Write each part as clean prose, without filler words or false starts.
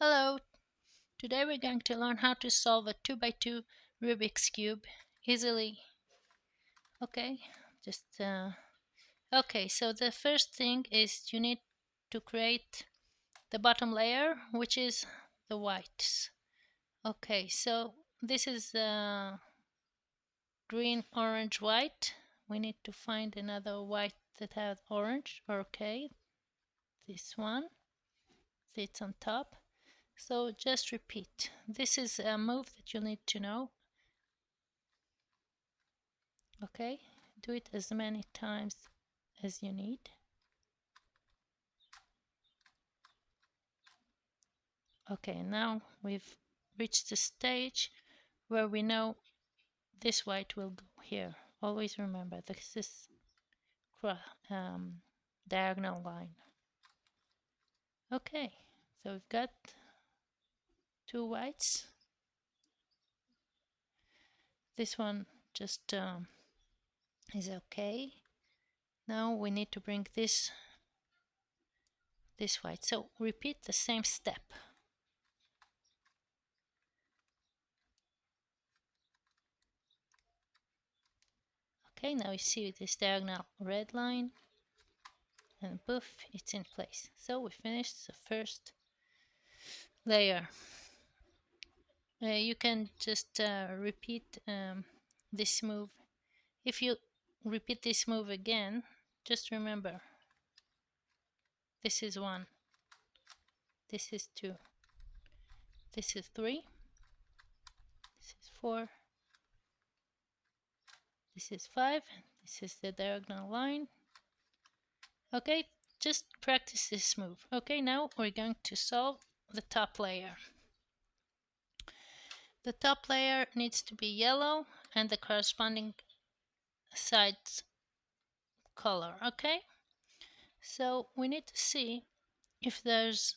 Hello, today we're going to learn how to solve a 2 by 2 Rubik's Cube easily. Okay, just okay, so the first thing is you need to create the bottom layer, which is the whites. Okay, so this is green, orange, white. We need to find another white that has orange. Okay, this one sits on top. So just repeat. This is a move that you need to know. Okay, do it as many times as you need. Okay, now we've reached the stage where we know this white will go here. Always remember this is diagonal line. Okay, so we've got two whites. This one just is okay. Now we need to bring this white. So repeat the same step. Okay, now you see this diagonal red line and poof, it's in place. So we finished the first layer. You can just repeat this move. If you repeat this move again, just remember this is 1, this is 2, this is 3, this is 4, this is 5, this is the diagonal line. Okay, just practice this move. Okay, now we're going to solve the top layer. The top layer needs to be yellow and the corresponding sides color. Okay, so we need to see if there's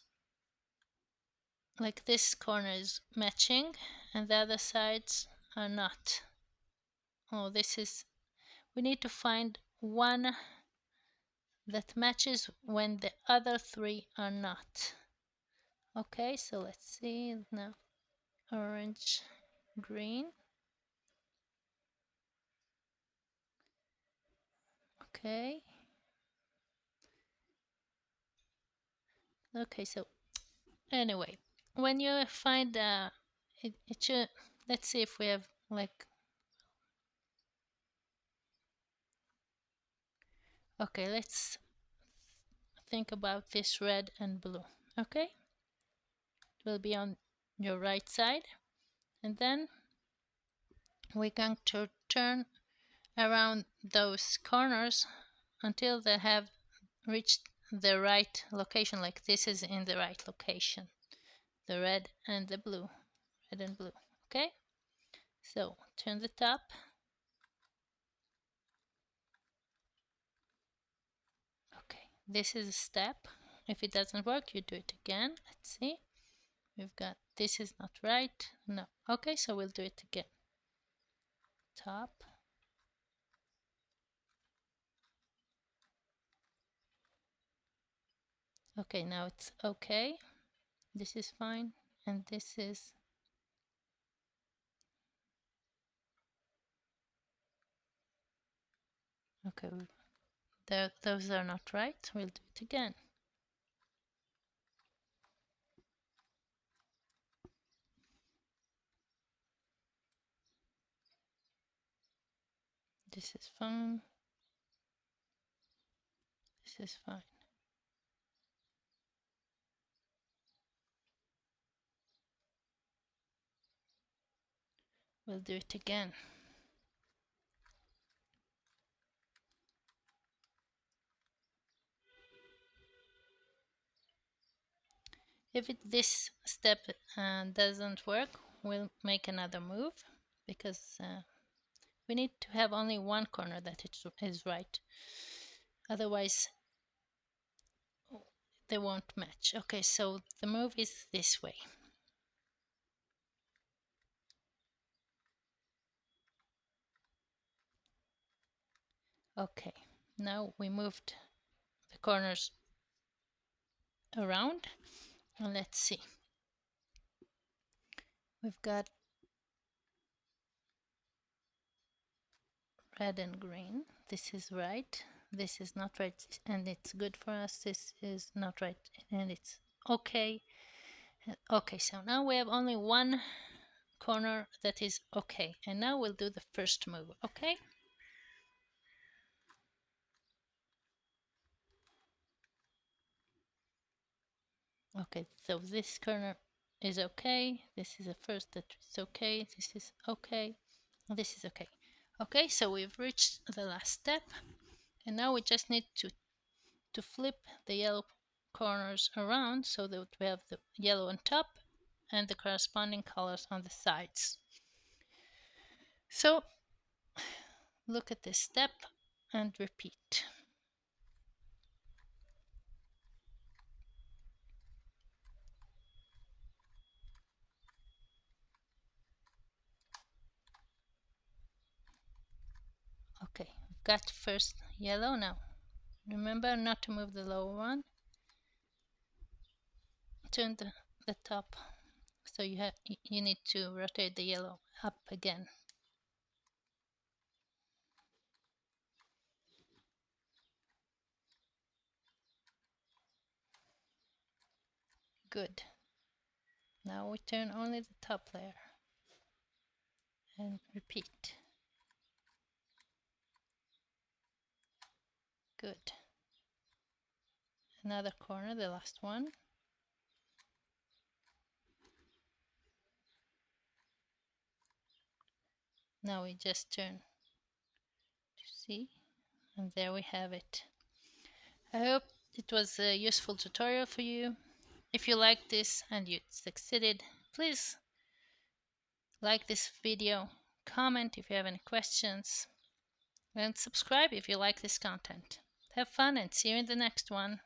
like this corner is matching and the other sides are not. Oh, this is, we need to find one that matches when the other three are not. Okay, so let's see now. Orange, green. Okay. Okay, so anyway, when you find it should, let's see if we have like, okay, let's think about this red and blue. Okay, it will be on your right side, and then we're going to turn around those corners until they have reached the right location, like this is in the right location, the red and the blue, red and blue. Okay, so turn the top. Okay, this is a step. If it doesn't work, you do it again. Let's see. We've got, this is not right. No. Okay, so we'll do it again. Top. Okay, now it's okay. This is fine. And this is, okay, those are not right. We'll do it again. This is fine. This is fine. We'll do it again. If this step doesn't work, we'll make another move because we need to have only one corner that is right. Otherwise, they won't match. Okay, so the move is this way. Okay, now we moved the corners around and let's see. We've got red and green. This is right. This is not right, and it's good for us. This is not right, and it's okay. Okay, so now we have only one corner that is okay. And now we'll do the first move, okay? Okay, so this corner is okay. This is the first that is okay. This is okay. This is okay. Okay, so we've reached the last step. And now we just need to flip the yellow corners around so that we have the yellow on top and the corresponding colors on the sides. So look at this step and repeat. Okay, we've got first yellow now. Remember not to move the lower one. Turn the top, so you need to rotate the yellow up again. Good. Now we turn only the top layer and repeat. Good. Another corner, the last one. Now we just turn to see, and there we have it. I hope it was a useful tutorial for you. If you liked this and you succeeded, please like this video, comment if you have any questions, and subscribe if you like this content. Have fun and see you in the next one.